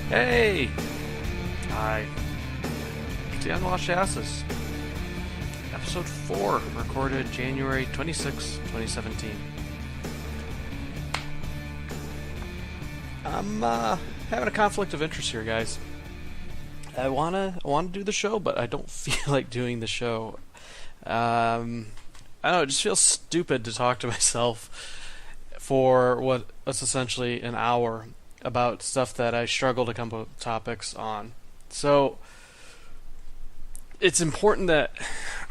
Hey! Hi. It's the Unwashed Asses. Episode 4, recorded January 26, 2017. I'm having a conflict of interest here, guys. I wanna do the show, but I don't feel like doing the show. I don't know, it just feels stupid to talk to myself for what's essentially an hour about stuff that I struggle to come up with topics on. So it's important that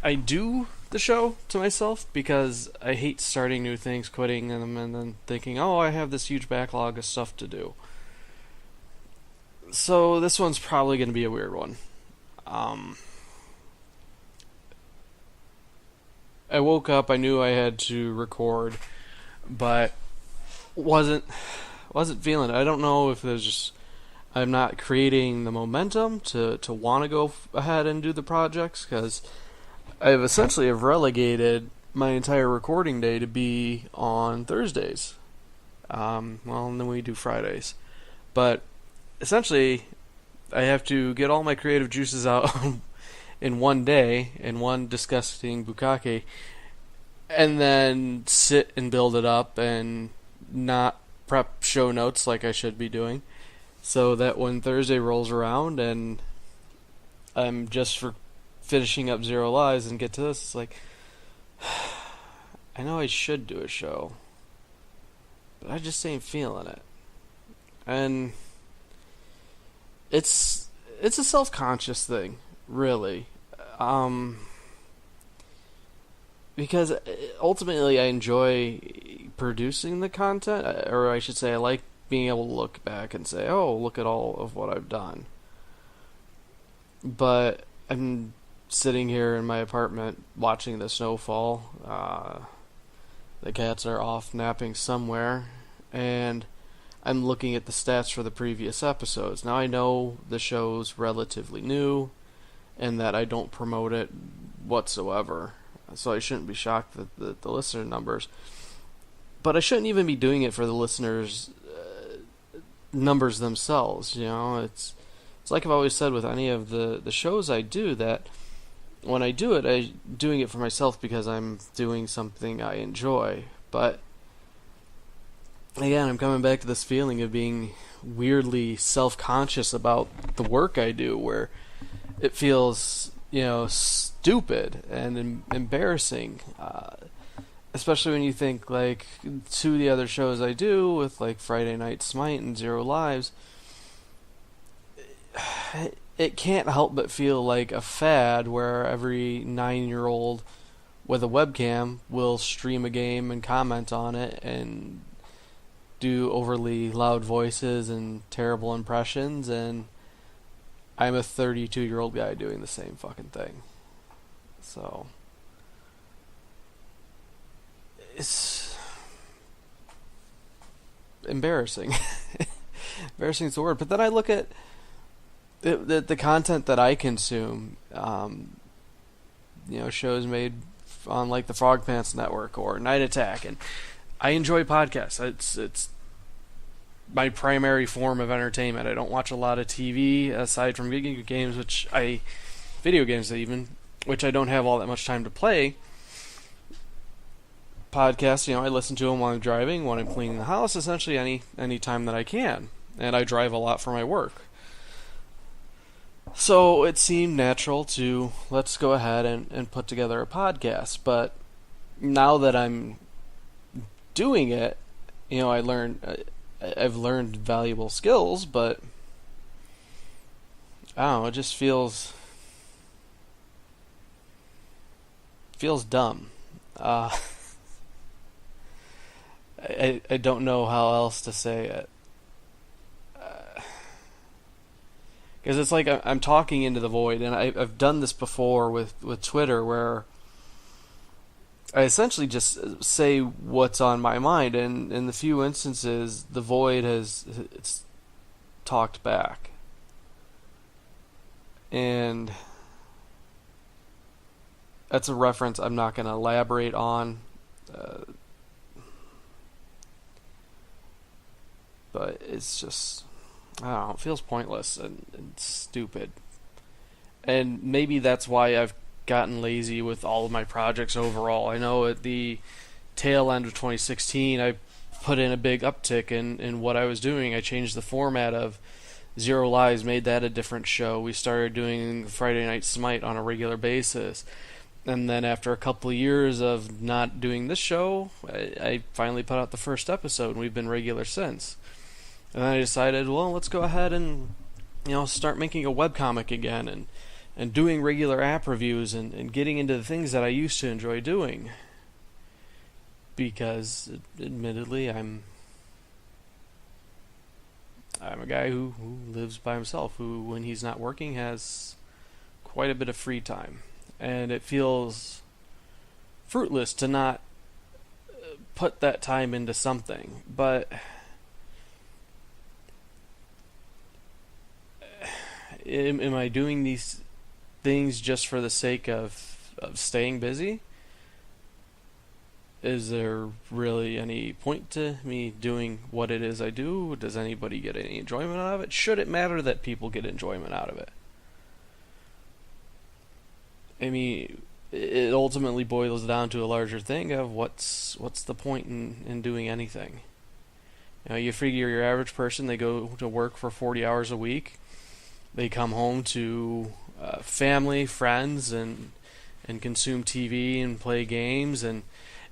I do the show to myself because I hate starting new things, quitting them, and then thinking, oh, I have this huge backlog of stuff to do. So this one's probably going to be a weird one. I woke up, I knew I had to record, but wasn't feeling it. I don't know if there's just I'm not creating the momentum to want to go ahead and do the projects because I've essentially have relegated my entire recording day to be on Thursdays. And then we do Fridays, but essentially I have to get all my creative juices out in one day in one disgusting bukkake, and then sit and build it up and not prep show notes like I should be doing, so that when Thursday rolls around and I'm just for finishing up Zero Lives and get to this, it's like, I know I should do a show, but I just ain't feeling it. And it's a self-conscious thing, really. Because ultimately I enjoy producing the content, or I should say I like being able to look back and say, oh, look at all of what I've done. But I'm sitting here in my apartment watching the snowfall. The cats are off napping somewhere, and I'm looking at the stats for the previous episodes. Now I know the show's relatively new, and that I don't promote it whatsoever. So I shouldn't be shocked at the listener numbers. But I shouldn't even be doing it for the listeners' numbers themselves. You know, it's like I've always said with any of the shows I do, that when I do it, I'm doing it for myself because I'm doing something I enjoy. But again, I'm coming back to this feeling of being weirdly self-conscious about the work I do, where it feels, stupid and embarrassing, especially when you think like two of the other shows I do with like Friday Night Smite and Zero Lives. It can't help but feel like a fad where every 9-year-old with a webcam will stream a game and comment on it and do overly loud voices and terrible impressions, and I'm a 32-year-old guy doing the same fucking thing. So it's embarrassing. Embarrassing is the word. But then I look at the content that I consume. Shows made on like the Frog Pants Network or Night Attack, and I enjoy podcasts. It's my primary form of entertainment. I don't watch a lot of TV aside from video games, which I don't have all that much time to play. Podcasts, I listen to them while I'm driving, when I'm cleaning the house, essentially any time that I can. And I drive a lot for my work. So it seemed natural to let's go ahead and put together a podcast. But now that I'm doing it, I've learned valuable skills, but I don't know, it just feels dumb. I don't know how else to say it. Because it's like I'm talking into the void, and I've done this before with Twitter, where I essentially just say what's on my mind, and in the few instances, the void it's talked back. And that's a reference I'm not going to elaborate on. But it's just, I don't know, it feels pointless and stupid. And maybe that's why I've gotten lazy with all of my projects overall. I know at the tail end of 2016, I put in a big uptick in what I was doing. I changed the format of Zero Lives, made that a different show. We started doing Friday Night Smite on a regular basis. And then after a couple of years of not doing this show, I finally put out the first episode, and we've been regular since. And then I decided, well, let's go ahead and start making a webcomic again, and doing regular app reviews, and getting into the things that I used to enjoy doing. Because, admittedly, I'm a guy who lives by himself, who, when he's not working, has quite a bit of free time. And it feels fruitless to not put that time into something. But am I doing these things just for the sake of staying busy? Is there really any point to me doing what it is I do? Does anybody get any enjoyment out of it? Should it matter that people get enjoyment out of it? I mean, it ultimately boils down to a larger thing of what's the point in doing anything. You figure your average person, they go to work for 40 hours a week. They come home to family, friends, and consume TV and play games, and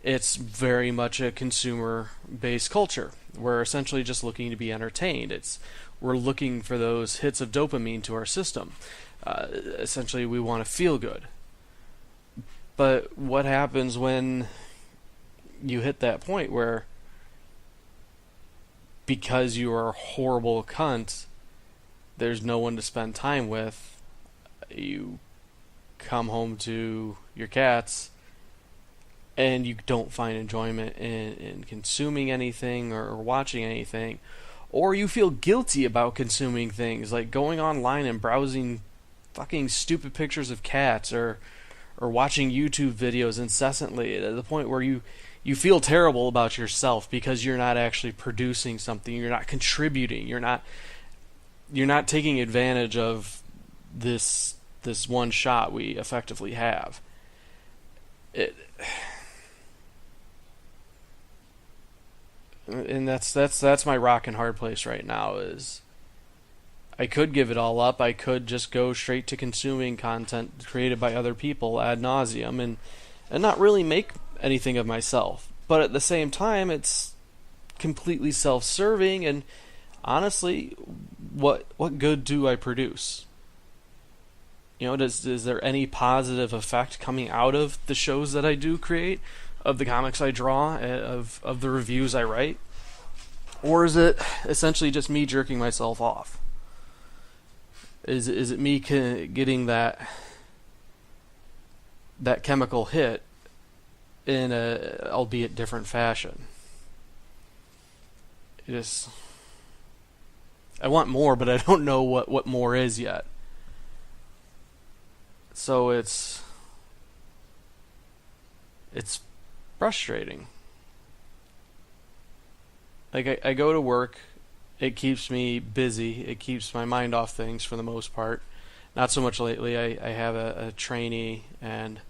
it's very much a consumer-based culture. We're essentially just looking to be entertained. We're looking for those hits of dopamine to our system. Essentially, we want to feel good. But what happens when you hit that point where, because you are a horrible cunt, there's no one to spend time with, you come home to your cats, and you don't find enjoyment in consuming anything or watching anything, or you feel guilty about consuming things, like going online and browsing fucking stupid pictures of cats, or watching YouTube videos incessantly, to the point where you feel terrible about yourself because you're not actually producing something, you're not contributing, you're not taking advantage of this one shot we effectively have. And that's my rock and hard place right now. Is I could give it all up. I could just go straight to consuming content created by other people ad nauseum, and not really make anything of myself. But at the same time, it's completely self-serving, and honestly, what good do I produce? Is there any positive effect coming out of the shows that I do create, of the comics I draw, of the reviews I write? Or is it essentially just me jerking myself off? Is it me getting that chemical hit in a albeit different fashion? I want more, but I don't know what more is yet. So it's frustrating. Like, I go to work, it keeps me busy, it keeps my mind off things for the most part. Not so much lately. I have a trainee, and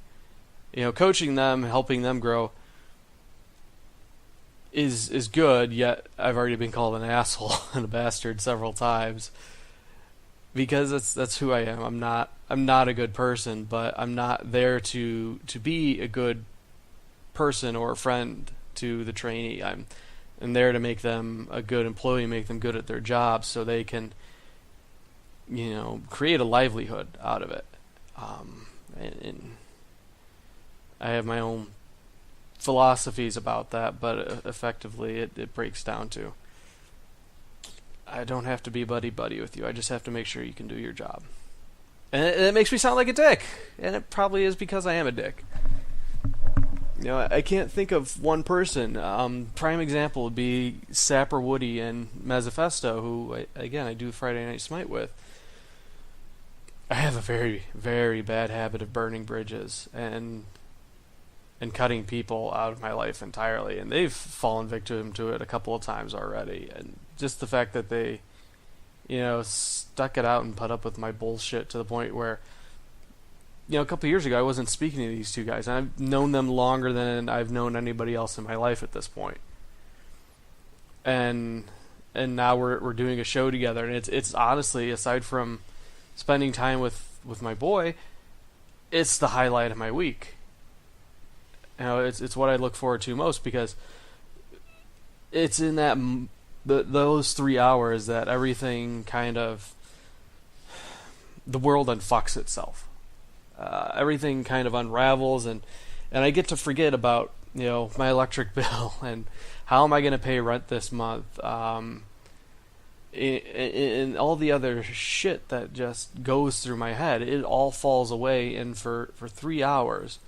coaching them, helping them grow is good, yet I've already been called an asshole and a bastard several times, because that's who I am. I'm not a good person, but I'm not there to be a good person or a friend to the trainee. I'm there to make them a good employee, make them good at their job, so they can create a livelihood out of it. And I have my own philosophies about that, but effectively it breaks down to, I don't have to be buddy-buddy with you. I just have to make sure you can do your job. And it makes me sound like a dick. And it probably is because I am a dick. I can't think of one person. Prime example would be Sapper Woody and Mezzafesto, who, I do Friday Night Smite with. I have a very, very bad habit of burning bridges and cutting people out of my life entirely, and they've fallen victim to it a couple of times already. And just the fact that they stuck it out and put up with my bullshit to the point where, a couple of years ago I wasn't speaking to these two guys. And I've known them longer than I've known anybody else in my life at this point. And now we're doing a show together, and it's honestly, aside from spending time with my boy, it's the highlight of my week. It's what I look forward to most, because it's in those 3 hours that everything kind of, the world unfucks itself. Everything kind of unravels, and I get to forget about my electric bill and how am I going to pay rent this month, and all the other shit that just goes through my head. It all falls away, and for 3 hours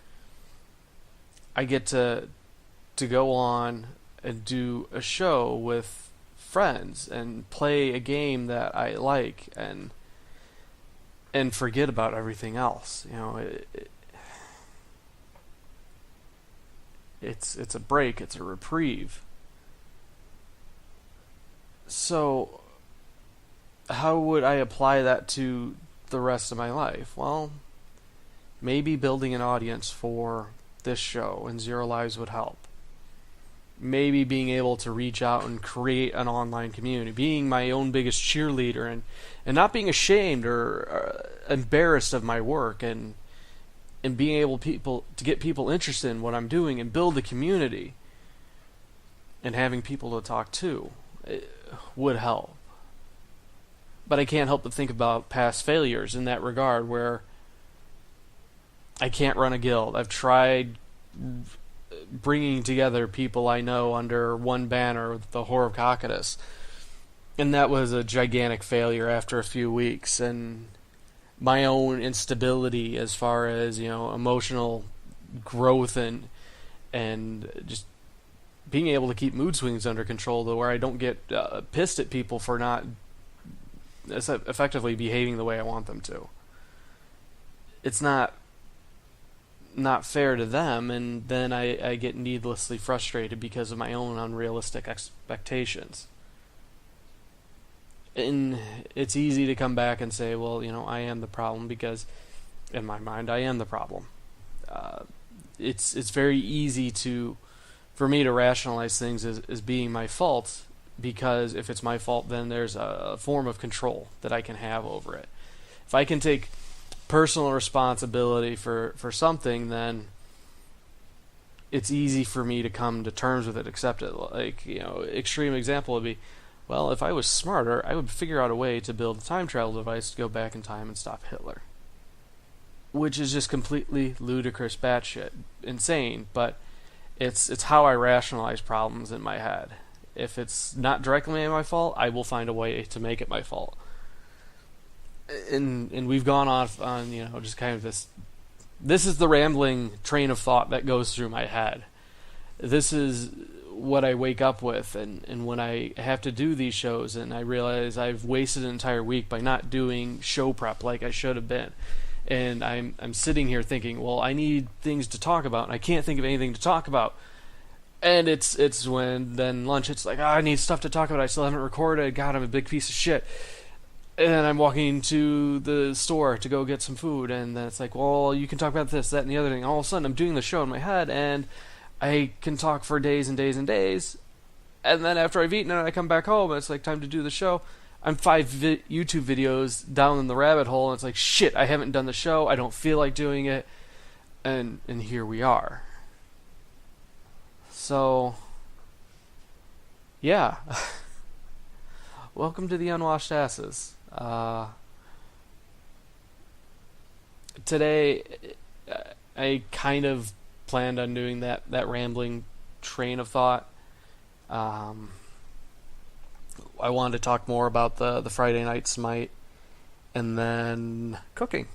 I get to go on and do a show with friends and play a game that I like, and forget about everything else. It's a break, it's a reprieve. So how would I apply that to the rest of my life? Well, maybe building an audience for this show and Zero Lives would help. Maybe being able to reach out and create an online community, being my own biggest cheerleader, and not being ashamed or embarrassed of my work, and being able to get people interested in what I'm doing and build a community, and having people to talk to, it would help. But I can't help but think about past failures in that regard, where I can't run a guild. I've tried bringing together people I know under one banner, the Whore of Cocytus, and that was a gigantic failure after a few weeks. And my own instability as far as emotional growth and just being able to keep mood swings under control, to where I don't get pissed at people for not effectively behaving the way I want them to. It's not fair to them, and then I get needlessly frustrated because of my own unrealistic expectations. And it's easy to come back and say, well, I am the problem, because in my mind I am the problem. It's very easy for me to rationalize things as being my fault, because if it's my fault, then there's a form of control that I can have over it. If I can take personal responsibility for something, then it's easy for me to come to terms with it, accept it. Like, extreme example would be, well, if I was smarter, I would figure out a way to build a time travel device to go back in time and stop Hitler. Which is just completely ludicrous, batshit, insane, but it's how I rationalize problems in my head. If it's not directly my fault, I will find a way to make it my fault. And we've gone off on, just kind of this is the rambling train of thought that goes through my head. This is what I wake up with, and when I have to do these shows and I realize I've wasted an entire week by not doing show prep like I should have been, and I'm sitting here thinking, well, I need things to talk about, and I can't think of anything to talk about. And it's when then lunch, it's like, I need stuff to talk about, I still haven't recorded, God, I'm a big piece of shit. And then I'm walking to the store to go get some food, and then it's like, well, you can talk about this, that, and the other thing. All of a sudden, I'm doing the show in my head, and I can talk for days and days and days. And then after I've eaten and I come back home, and it's like time to do the show, I'm 5 YouTube videos down in the rabbit hole, and it's like, shit, I haven't done the show, I don't feel like doing it, and here we are. So, yeah. Welcome to the Unwashed Asses. Today, I kind of planned on doing that rambling train of thought. I wanted to talk more about the Friday night Smite, and then cooking.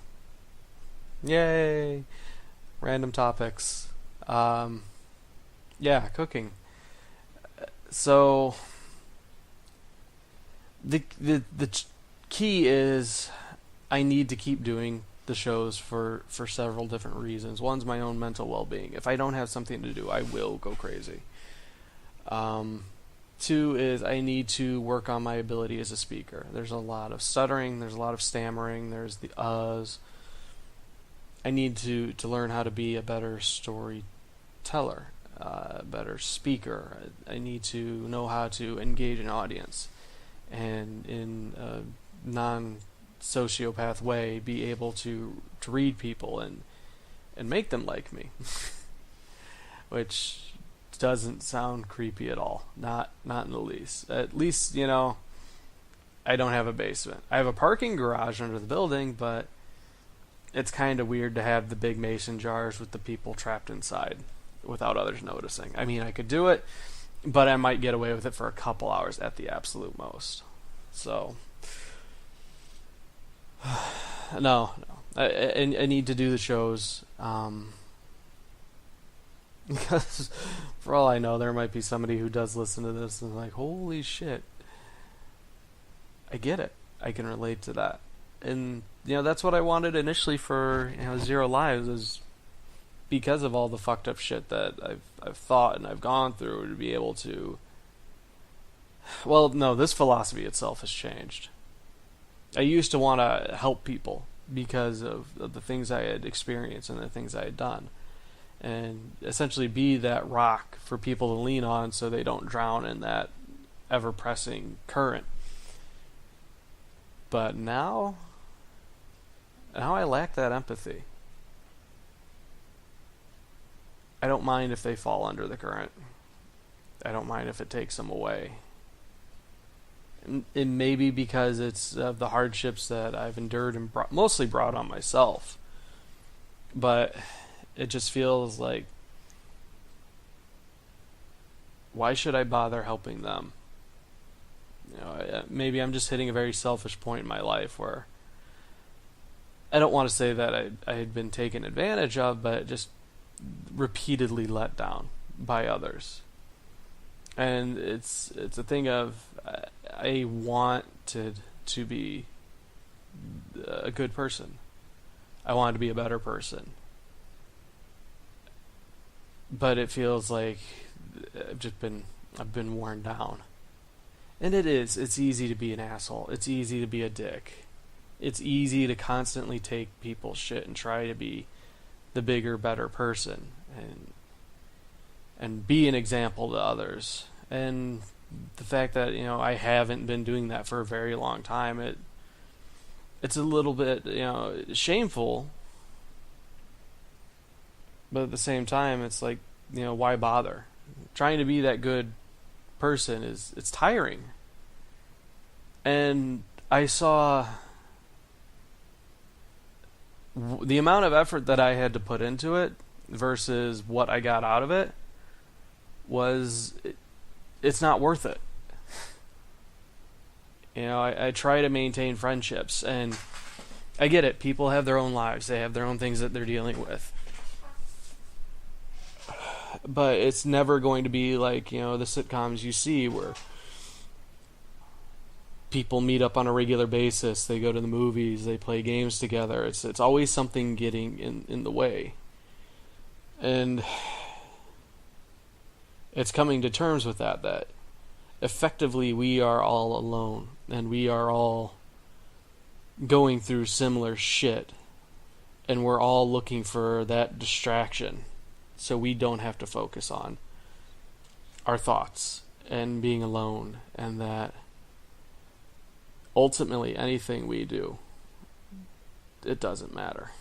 Yay! Random topics. Yeah, cooking. So the key is I need to keep doing the shows for several different reasons. One's my own mental well-being. If I don't have something to do, I will go crazy. Two is I need to work on my ability as a speaker. There's a lot of stuttering, there's a lot of stammering, there's the uhs. I need to learn how to be a better storyteller, a better speaker. I need to know how to engage an audience, and in a non-sociopath way, be able to read people and make them like me, which doesn't sound creepy at all. Not in the least. At least, I don't have a basement. I have a parking garage under the building, but it's kind of weird to have the big mason jars with the people trapped inside without others noticing. I mean, I could do it, but I might get away with it for a couple hours at the absolute most. So, no. I need to do the shows. Because for all I know, there might be somebody who does listen to this and is like, holy shit. I get it. I can relate to that. And, that's what I wanted initially for, Zero Lives, is because of all the fucked up shit that I've thought and I've gone through, to be able to... Well, no, this philosophy itself has changed. I used to want to help people because of the things I had experienced and the things I had done, and essentially be that rock for people to lean on so they don't drown in that ever-pressing current. But now I lack that empathy. I don't mind if they fall under the current. I don't mind if it takes them away. And it may be because it's the hardships that I've endured and mostly brought on myself. But it just feels like, why should I bother helping them? Maybe I'm just hitting a very selfish point in my life where I don't want to say that I had been taken advantage of, but just repeatedly let down by others. And it's a thing of, I wanted to be a good person. I wanted to be a better person. But it feels like I've been worn down. And it's easy to be an asshole. It's easy to be a dick. It's easy to constantly take people's shit and try to be the bigger, better person and be an example to others. And the fact that, I haven't been doing that for a very long time, it's a little bit, shameful. But at the same time, it's like, why bother? Trying to be that good person it's tiring. And I saw the amount of effort that I had to put into it versus what I got out of it it's not worth it. I try to maintain friendships, and I get it. People have their own lives. They have their own things that they're dealing with. But it's never going to be like, the sitcoms you see where people meet up on a regular basis, they go to the movies, they play games together. It's always something getting in the way. And it's coming to terms with that effectively we are all alone, and we are all going through similar shit, and we're all looking for that distraction so we don't have to focus on our thoughts and being alone, and that ultimately anything we do, it doesn't matter.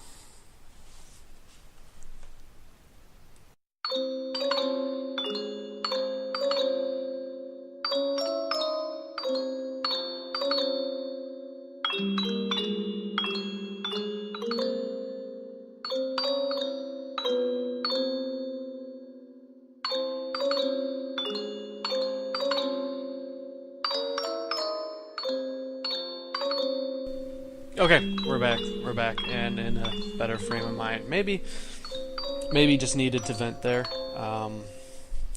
Okay, we're back, and in a better frame of mind. Maybe just needed to vent there.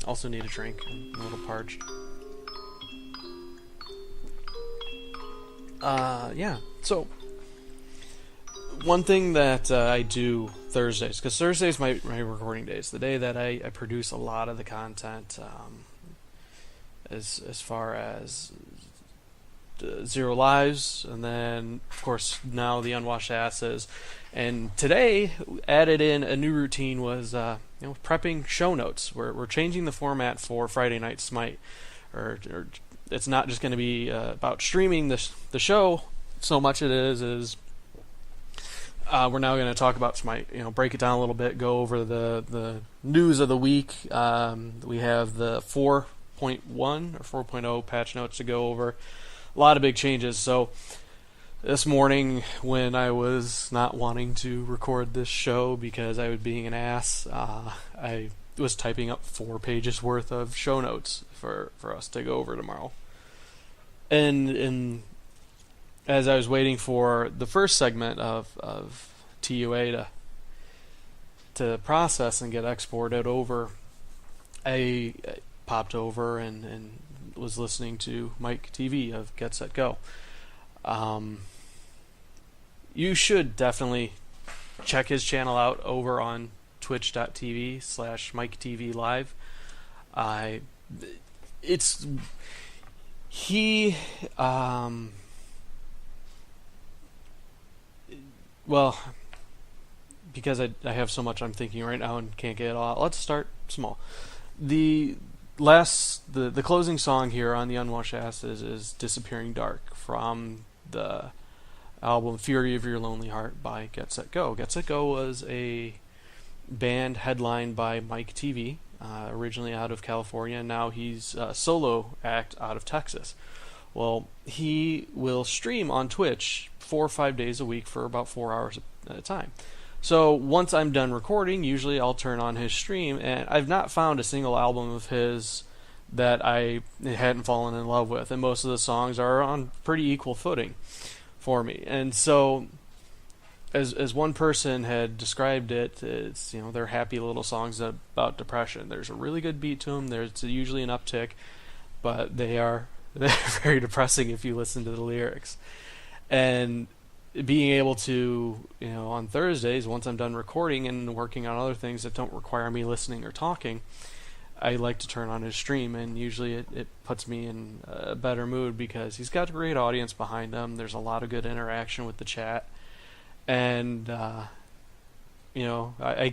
Also need a drink. I'm a little parched. Yeah. So, one thing that I do Thursdays, because Thursday's my recording days, the day that I produce a lot of the content. as far as Zero Lives, and then of course now the Unwashed Asses. And today added in a new routine was prepping show notes. We're changing the format for Friday Night Smite, or it's not just going to be about streaming the show so much. It is we're now going to talk about Smite. Break it down a little bit, go over the news of the week. We have the 4.1 or 4.0 patch notes to go over. A lot of big changes. So this morning, when I was not wanting to record this show because I was being an ass, I was typing up 4 pages worth of show notes for us to go over tomorrow. And as I was waiting for the first segment of TUA to process and get exported over, I popped over and was listening to Mike TV of Get Set Go. You should definitely check his channel out over on twitch.tv/Mike TV Live. Well, because I have so much I'm thinking right now and can't get it all out. Let's start small. The closing song here on the Unwashed Asses is Disappearing Dark from the album Fury of Your Lonely Heart by Get Set Go. Get Set Go was a band headlined by Mike TV, originally out of California, and now he's a solo act out of Texas. Well, he will stream on Twitch 4 or 5 days a week for about 4 hours at a time. So once I'm done recording, usually I'll turn on his stream, and I've not found a single album of his that I hadn't fallen in love with, and most of the songs are on pretty equal footing for me. And so, as one person had described it, it's they're happy little songs about depression. There's a really good beat to them. There's usually an uptick, but they're very depressing if you listen to the lyrics. And being able to, on Thursdays, once I'm done recording and working on other things that don't require me listening or talking, I like to turn on his stream, and usually it puts me in a better mood because he's got a great audience behind him. There's a lot of good interaction with the chat, and I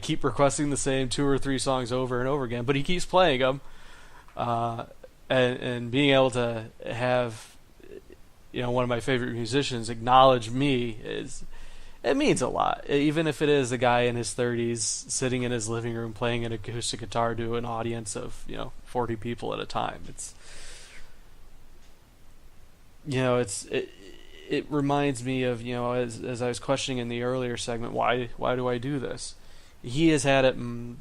keep requesting the same 2 or 3 songs over and over again, but he keeps playing them, and being able to have one of my favorite musicians acknowledge me it means a lot. Even if it is a guy in his 30s sitting in his living room playing an acoustic guitar to an audience of 40 people at a time. It reminds me of as I was questioning in the earlier segment, why do I do this? He has had it, from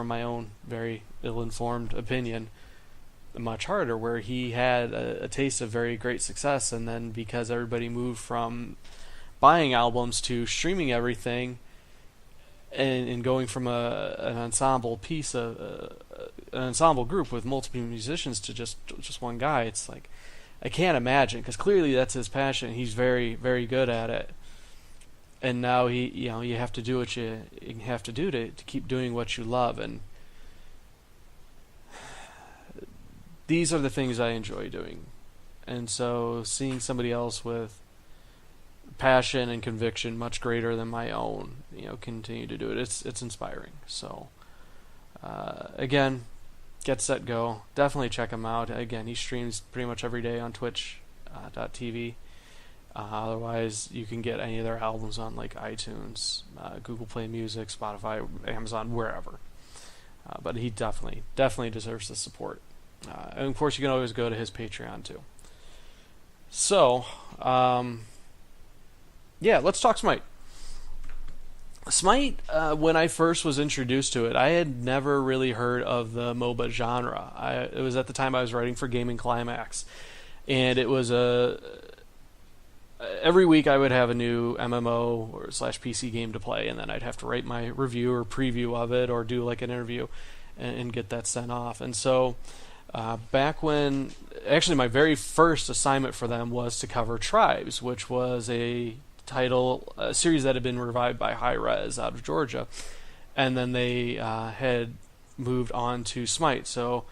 my own very ill-informed opinion, much harder, where he had a taste of very great success, and then because everybody moved from buying albums to streaming everything and going from an ensemble piece of an ensemble group with multiple musicians to just one guy, it's like I can't imagine, because clearly that's his passion. He's very, very good at it, and now you have to do what you have to do to keep doing what you love. And these are the things I enjoy doing. And so seeing somebody else with passion and conviction much greater than my own, continue to do it, it's inspiring. So again, Get Set Go, definitely check him out. Again, he streams pretty much every day on twitch.tv. Otherwise, you can get any of their albums on like iTunes, Google Play Music, Spotify, Amazon, wherever. But he definitely deserves the support. And of course, you can always go to his Patreon too. So, let's talk Smite. Smite, when I first was introduced to it, I had never really heard of the MOBA genre. It was at the time I was writing for Gaming Climax, and it was every week I would have a new MMO or /PC game to play, and then I'd have to write my review or preview of it, or do like an interview and get that sent off. And so back when, actually my very first assignment for them was to cover Tribes, which was a series that had been revived by High Res out of Georgia, and then they had moved on to Smite. So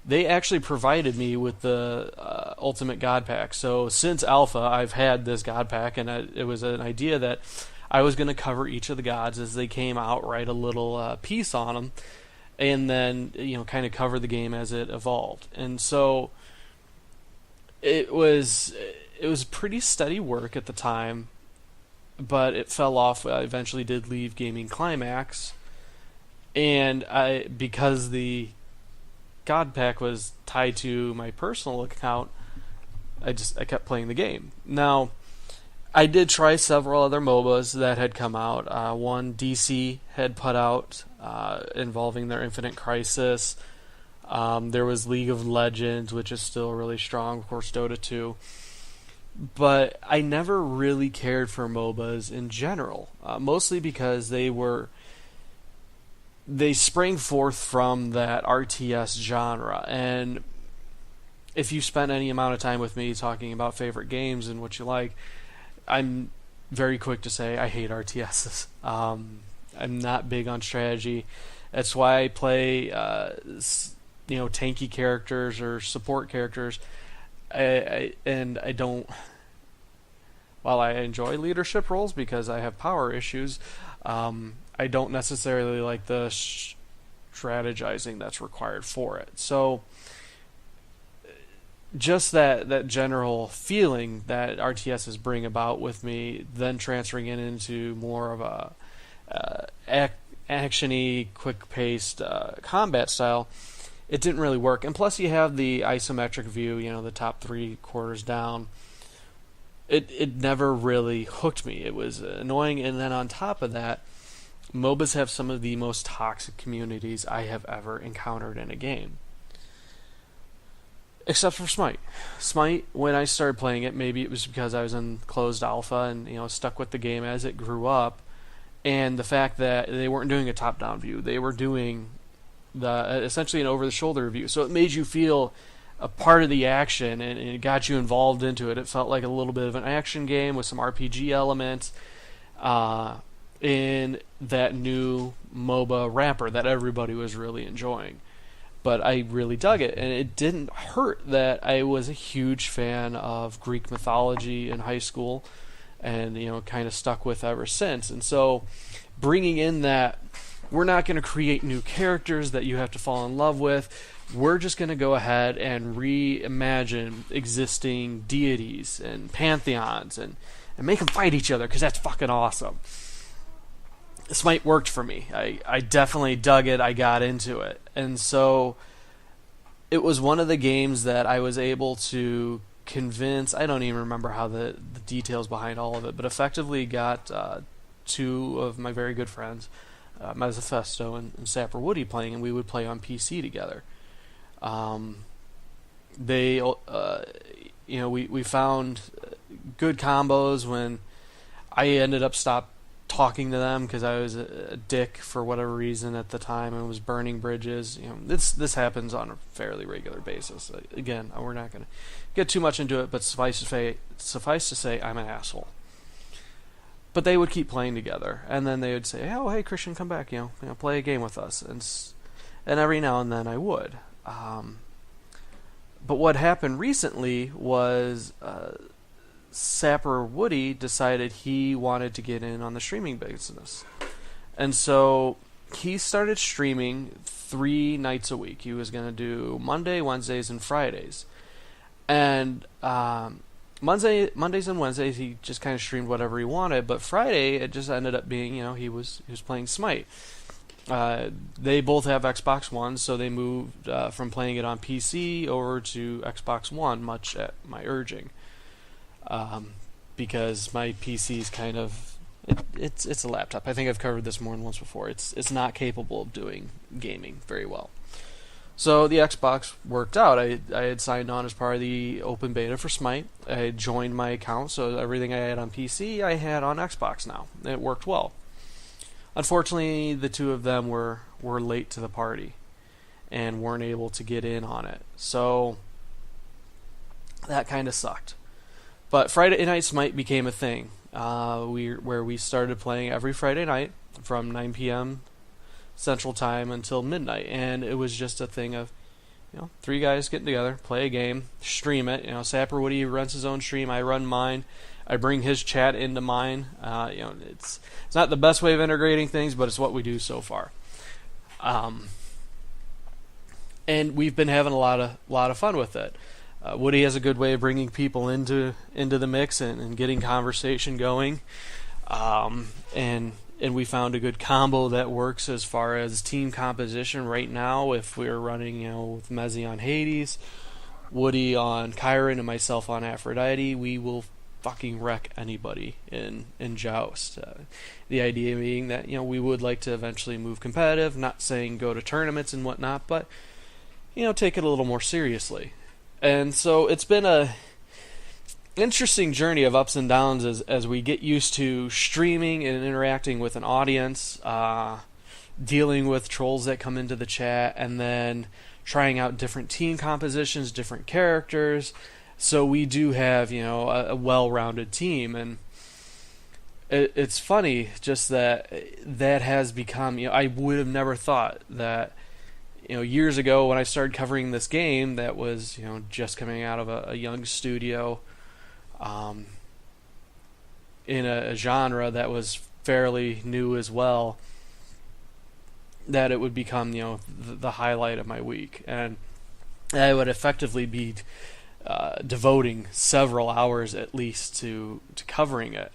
they actually provided me with the Ultimate God Pack. So since Alpha, I've had this God Pack, and it was an idea that I was going to cover each of the gods as they came out, write a little piece on them, and then kind of cover the game as it evolved. And so it was pretty steady work at the time, but it fell off. I eventually did leave Gaming Climax, and because the God Pack was tied to my personal account, I kept playing the game. Now, I did try several other MOBAs that had come out. One DC had put out involving their Infinite Crisis. There was League of Legends, which is still really strong. Of course, Dota 2. But I never really cared for MOBAs in general, mostly because they sprang forth from that RTS genre. And if you spent any amount of time with me talking about favorite games and what you like, I'm very quick to say I hate RTSs. I'm not big on strategy. That's why I play, tanky characters or support characters. I don't. While I enjoy leadership roles because I have power issues, I don't necessarily like the strategizing that's required for it. So just that general feeling that RTSs bring about with me, then transferring it into more of a actiony, quick-paced combat style, it didn't really work. And plus, you have the isometric view, the top 3 quarters down. It never really hooked me. It was annoying, and then on top of that, MOBAs have some of the most toxic communities I have ever encountered in a game. Except for Smite. Smite, when I started playing it, maybe it was because I was in closed alpha and stuck with the game as it grew up, and the fact that they weren't doing a top-down view, they were doing essentially an over-the-shoulder view. So it made you feel a part of the action, and it got you involved into it. It felt like a little bit of an action game with some RPG elements in that new MOBA wrapper that everybody was really enjoying. But I really dug it, and it didn't hurt that I was a huge fan of Greek mythology in high school, and kind of stuck with ever since. And so bringing in that, we're not going to create new characters that you have to fall in love with. We're just going to go ahead and reimagine existing deities and pantheons and make them fight each other, because that's fucking awesome. Smite worked for me. I definitely dug it. I got into it. And so it was one of the games that I was able to convince, I don't even remember how the details behind all of it, but effectively got 2 of my very good friends, Mezzafesto and Sapper Woody, playing, and we would play on PC together. We found good combos when I ended up stopped talking to them because I was a dick for whatever reason at the time and was burning bridges. This happens on a fairly regular basis. Again, we're not going to get too much into it, but suffice to say, I'm an asshole. But they would keep playing together, and then they would say, "Oh, hey, Christian, come back, play a game with us," and every now and then I would. But what happened recently was Sapper Woody decided he wanted to get in on the streaming business. And so he started streaming 3 nights a week. He was going to do Monday, Wednesdays, and Fridays. And Mondays and Wednesdays he just kind of streamed whatever he wanted, but Friday it just ended up being, he was playing Smite. They both have Xbox One, so they moved from playing it on PC over to Xbox One, much at my urging. Because my PC is kind of it's a laptop. I think I've covered this more than once before. It's not capable of doing gaming very well. So the Xbox worked out. I had signed on as part of the open beta for Smite. I had joined my account, so everything I had on PC I had on Xbox now. It worked well. Unfortunately, the 2 of them were late to the party and weren't able to get in on it. So that kind of sucked. But Friday Night Smite became a thing, where we started playing every Friday night from 9 p.m. Central Time until midnight, and it was just a thing of, three guys getting together, play a game, stream it. Sapper Woody runs his own stream, I run mine. I bring his chat into mine. It's not the best way of integrating things, but it's what we do so far. And we've been having a lot of fun with it. Woody has a good way of bringing people into the mix and getting conversation going. And we found a good combo that works as far as team composition right now. If we're running, with Mezzy on Hades, Woody on Chiron, and myself on Aphrodite, we will fucking wreck anybody in Joust. The idea being that we would like to eventually move competitive. Not saying go to tournaments and whatnot, but take it a little more seriously. And so it's been a interesting journey of ups and downs as we get used to streaming and interacting with an audience, dealing with trolls that come into the chat, and then trying out different team compositions, different characters. So we do have, a well-rounded team, and it's funny just that has become, I would have never thought that, years ago when I started covering this game that was, just coming out of a young studio, in a genre that was fairly new as well, that it would become, the highlight of my week. And I would effectively be devoting several hours at least to covering it.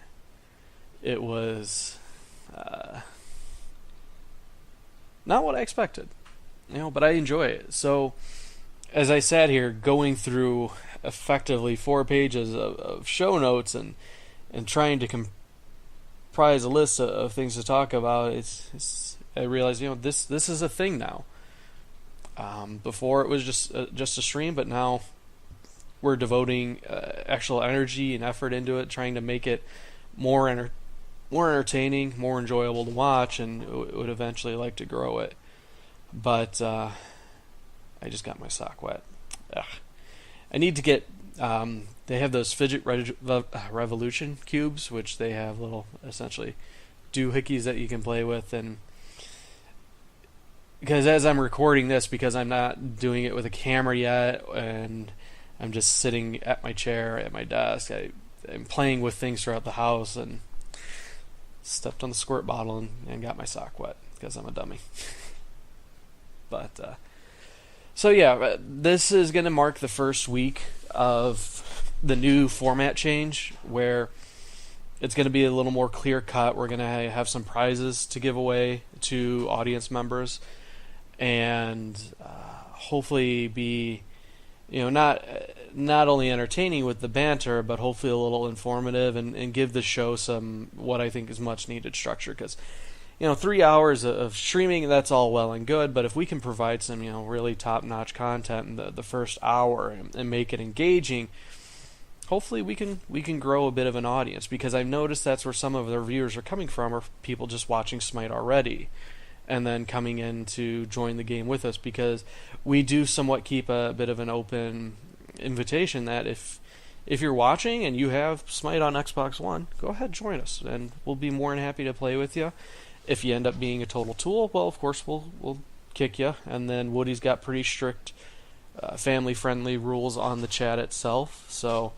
It was not what I expected, but I enjoy it. So as I sat here going through effectively 4 pages of show notes and trying to comprise a list of things to talk about, I realized this is a thing now. Before it was just a stream, but now we're devoting actual energy and effort into it, trying to make it more entertaining, more enjoyable to watch, and would eventually like to grow it. But I just got my sock wet. Ugh. I need to get. They have those fidget revolution cubes, which they have little essentially doohickeys that you can play with, and because as I'm recording this, because I'm not doing it with a camera yet, and I'm just sitting at my chair at my desk, I'm playing with things throughout the house, and stepped on the squirt bottle and got my sock wet because I'm a dummy. But so yeah, this is going to mark the first week of the new format change, where it's going to be a little more clear cut. We're going to have some prizes to give away to audience members, and hopefully be, not only entertaining with the banter, but hopefully a little informative, and give the show some what I think is much needed structure. Because 3 hours of streaming, that's all well and good, but if we can provide some really top notch content in the first hour and make it engaging, hopefully we can grow a bit of an audience. Because I've noticed that's where some of their viewers are coming from, are people just watching Smite already and then coming in to join the game with us, because we do somewhat keep a bit of an open invitation that if you're watching and you have Smite on Xbox One, go ahead, join us, and we'll be more than happy to play with you. If you end up being a total tool, well, of course we'll kick you. And then Woody's got pretty strict family-friendly rules on the chat itself. So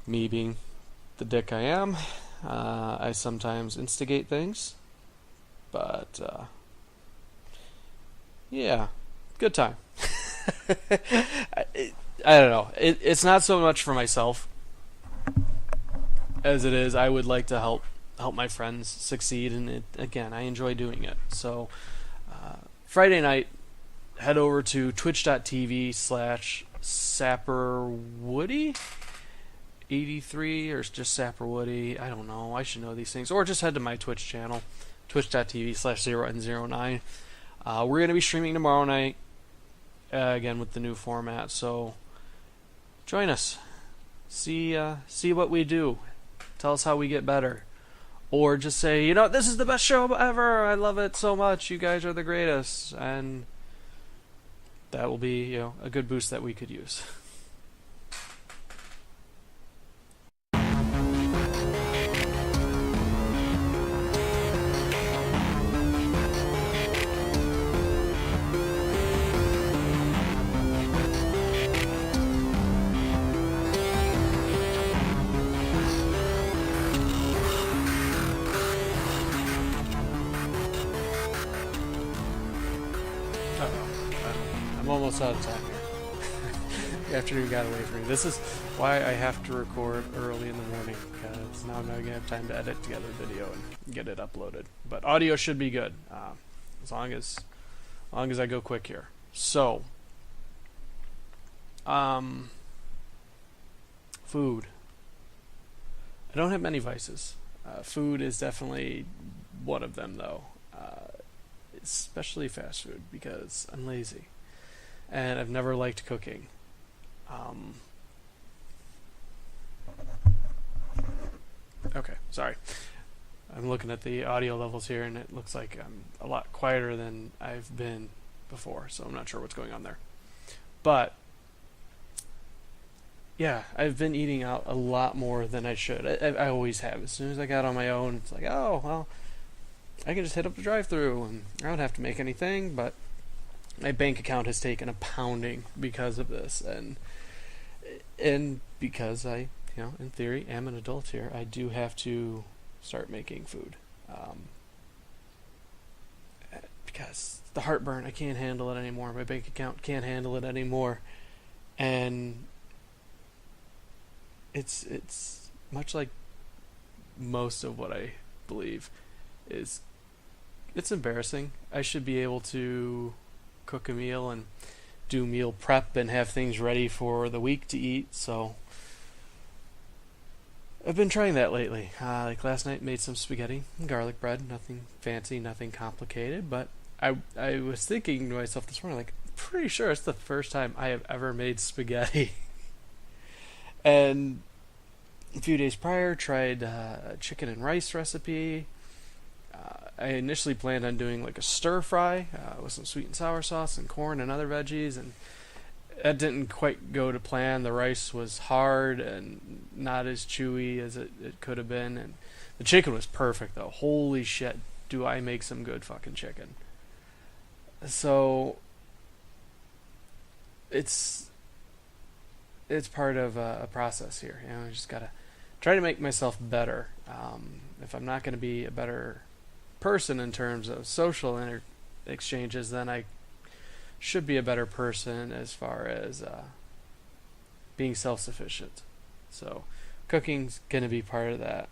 me being the dick I am, I sometimes instigate things. But yeah, good time. I don't know. It's not so much for myself as it is I would like to help my friends succeed, and again, I enjoy doing it. So Friday night, head over to twitch.tv/SapperWoody83, or just SapperWoody. I don't know. I should know these things. Or just head to my Twitch channel, twitch.tv/0n09. We're going to be streaming tomorrow night, again with the new format. So join us. See what we do. Tell us how we get better. Or just say, this is the best show ever. I love it so much. You guys are the greatest. And that will be, a good boost that we could use. I'm almost out of time here. The afternoon got away from me. This is why I have to record early in the morning, because now I'm not going to have time to edit together the video and get it uploaded. But audio should be good, as long as I go quick here. So, food. I don't have many vices. Food is definitely one of them, though. Especially fast food, because I'm lazy. And I've never liked cooking. Okay, sorry. I'm looking at the audio levels here, and it looks like I'm a lot quieter than I've been before, so I'm not sure what's going on there. But, yeah, I've been eating out a lot more than I should. I always have. As soon as I got on my own, it's like, oh, well, I can just hit up the drive-thru, and I don't have to make anything, but my bank account has taken a pounding because of this, and because I, in theory, am an adult here, I do have to start making food. Because the heartburn, I can't handle it anymore. My bank account can't handle it anymore, and it's much like most of what I believe is, it's embarrassing. I should be able to cook a meal and do meal prep and have things ready for the week to eat, so I've been trying that lately. Like last night, made some spaghetti and garlic bread. Nothing fancy, nothing complicated, but I was thinking to myself this morning, like, pretty sure it's the first time I have ever made spaghetti. And a few days prior, tried a chicken and rice recipe. I initially planned on doing like a stir fry with some sweet and sour sauce and corn and other veggies, and that didn't quite go to plan. The rice was hard and not as chewy as it could have been, and the chicken was perfect though. Holy shit, do I make some good fucking chicken. So it's part of a process here. I just gotta try to make myself better. If I'm not going to be a better person in terms of social exchanges, then I should be a better person as far as being self-sufficient. So cooking's going to be part of that.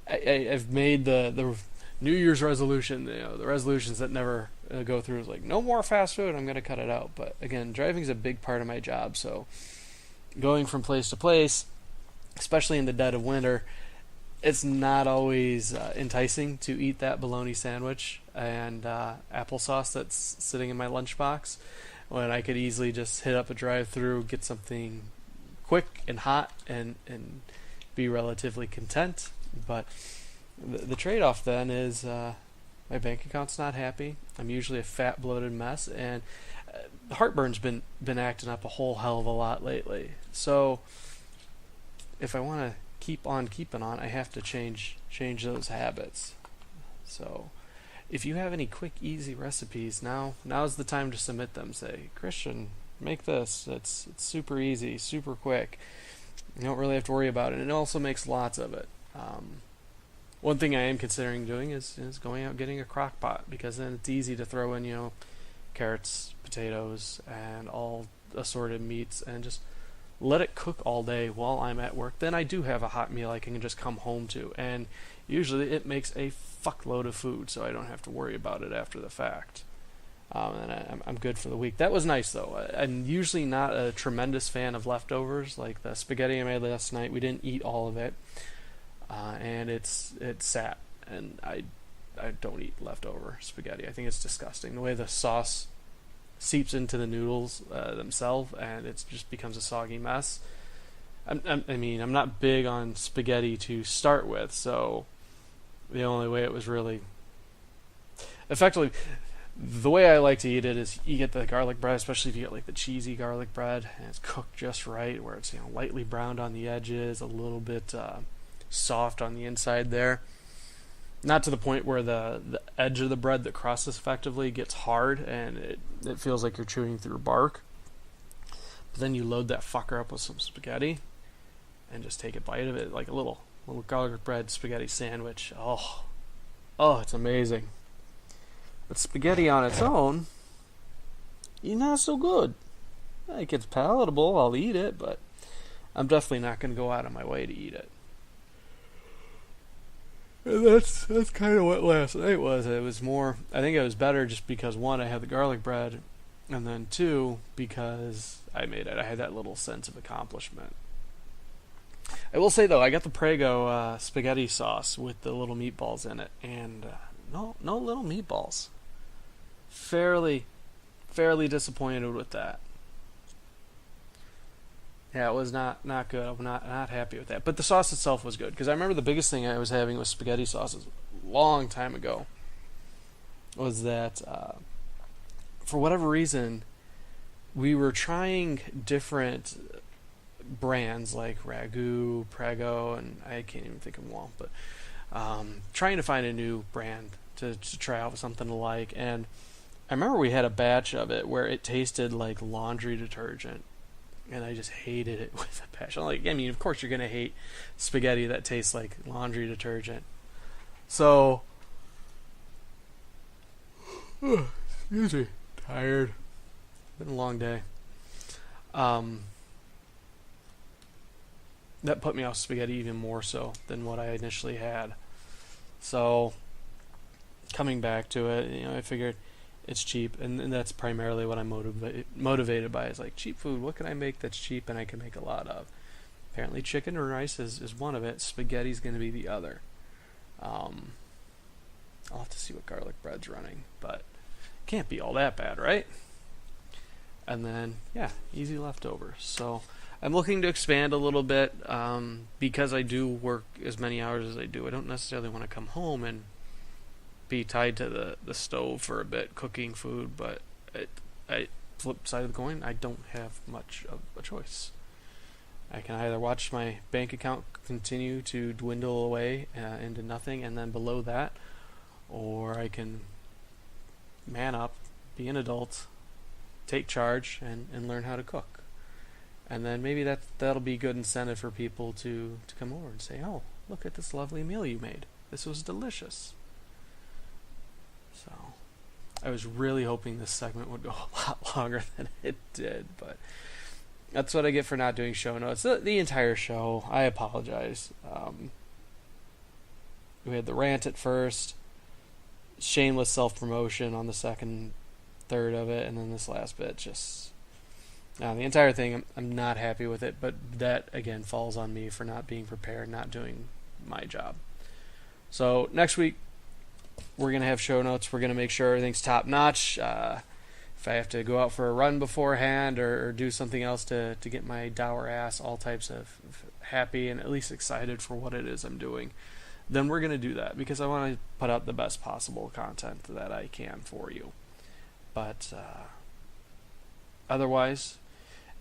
I've made the New Year's resolution, the resolutions that never go through, is like, no more fast food, I'm going to cut it out. But again, driving's a big part of my job, so going from place to place, especially in the dead of winter, it's not always enticing to eat that bologna sandwich and applesauce that's sitting in my lunchbox, when I could easily just hit up a drive-thru, get something quick and hot, and be relatively content. But the trade-off then is my bank account's not happy. I'm usually a fat, bloated mess, and the heartburn's been acting up a whole hell of a lot lately. So if I want to keep on keeping on, I have to change those habits. So if you have any quick, easy recipes, now's the time to submit them. Say, Christian, make this. It's super easy, super quick. You don't really have to worry about it. And it also makes lots of it. One thing I am considering doing is going out and getting a crock pot, because then it's easy to throw in, carrots, potatoes, and all assorted meats, and just let it cook all day while I'm at work. Then I do have a hot meal I can just come home to, and usually it makes a fuckload of food, so I don't have to worry about it after the fact. And I'm good for the week. That was nice, though. I'm usually not a tremendous fan of leftovers. Like the spaghetti I made last night, we didn't eat all of it, and it sat, and I don't eat leftover spaghetti. I think it's disgusting the way the sauce seeps into the noodles themselves, and it just becomes a soggy mess. I'm not big on spaghetti to start with, so the only way it was really effectively, the way I like to eat it is you get the garlic bread, especially if you get like the cheesy garlic bread, and it's cooked just right, where it's lightly browned on the edges, a little bit soft on the inside there. Not to the point where the edge of the bread that crosses effectively gets hard and it feels like you're chewing through bark. But then you load that fucker up with some spaghetti and just take a bite of it, like a little garlic bread spaghetti sandwich. Oh, it's amazing. But spaghetti on its own, not so good. Like, it's palatable, I'll eat it, but I'm definitely not going to go out of my way to eat it. And that's kind of what last night was. It was more, I think it was better just because, one, I had the garlic bread, and then two, because I made it. I had that little sense of accomplishment. I will say, though, I got the Prego spaghetti sauce with the little meatballs in it, and no little meatballs. Fairly disappointed with that. Yeah, it was not good. I'm not happy with that. But the sauce itself was good, because I remember the biggest thing I was having with spaghetti sauces a long time ago was that for whatever reason we were trying different brands like Ragu, Prego, and I can't even think of them all, but trying to find a new brand to try out something to like. And I remember we had a batch of it where it tasted like laundry detergent. And I just hated it with a passion. Like, I mean, of course you're going to hate spaghetti that tastes like laundry detergent. So, excuse me, tired. Been a long day. That put me off spaghetti even more so than what I initially had. So, coming back to it, I figured it's cheap, and that's primarily what I'm motivated by. Is like, cheap food, what can I make that's cheap and I can make a lot of? Apparently chicken or rice is one of it. Spaghetti's going to be the other. I'll have to see what garlic bread's running, but can't be all that bad, right? And then, yeah, easy leftovers. So I'm looking to expand a little bit because I do work as many hours as I do. I don't necessarily want to come home and be tied to the stove for a bit cooking food, but I flip side of the coin, I don't have much of a choice. I can either watch my bank account continue to dwindle away into nothing, and then below that, or I can man up, be an adult, take charge, and learn how to cook. And then maybe that'll be good incentive for people to come over and say, oh, look at this lovely meal you made. This was delicious. So, I was really hoping this segment would go a lot longer than it did, but that's what I get for not doing show notes. The entire show, I apologize. We had the rant at first, shameless self-promotion on the second third of it, and then this last bit just... Now, the entire thing, I'm not happy with it, but that, again, falls on me for not being prepared, not doing my job. So, next week, we're going to have show notes. We're going to make sure everything's top-notch. If I have to go out for a run beforehand or do something else to get my dour ass all types of happy and at least excited for what it is I'm doing, then we're going to do that because I want to put out the best possible content that I can for you. But otherwise,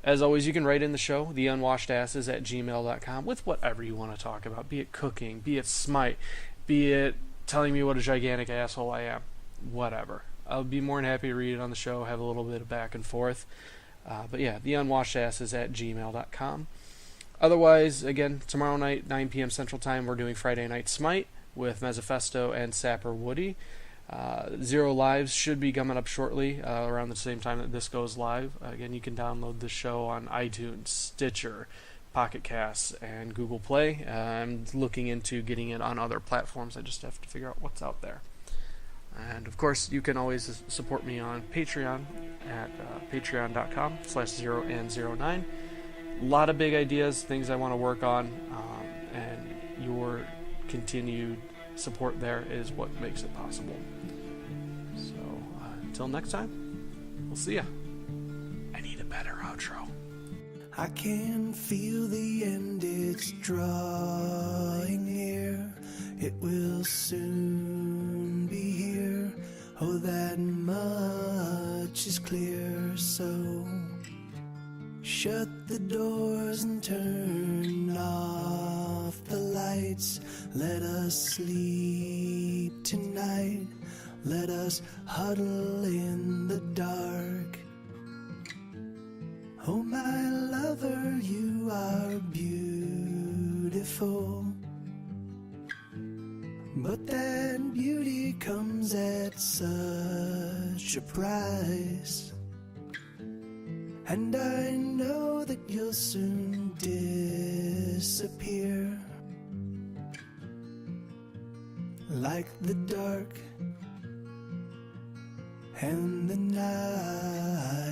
as always, you can write in the show, theunwashedasses@gmail.com, with whatever you want to talk about, be it cooking, be it Smite, be it telling me what a gigantic asshole I am, whatever. I'll be more than happy to read it on the show, have a little bit of back and forth. But yeah, theunwashedasses@gmail.com. Otherwise, again, tomorrow night, 9 p.m. Central Time, we're doing Friday Night Smite with Mezzafesto and Sapper Woody. 0 Lives should be coming up shortly, around the same time that this goes live. Again, you can download the show on iTunes, Stitcher, Pocket Casts, and Google Play. I'm looking into getting it on other platforms. I just have to figure out what's out there. And, of course, you can always support me on Patreon at patreon.com/0and09. A lot of big ideas, things I want to work on, and your continued support there is what makes it possible. So, until next time, we'll see ya. I need a better outro. I can feel the end, it's drawing near. It will soon be here. Oh, that much is clear. So shut the doors and turn off the lights. Let us sleep tonight. Let us huddle in the dark. Oh, my lover, you are beautiful. But that beauty comes at such a price. And I know that you'll soon disappear, like the dark and the night.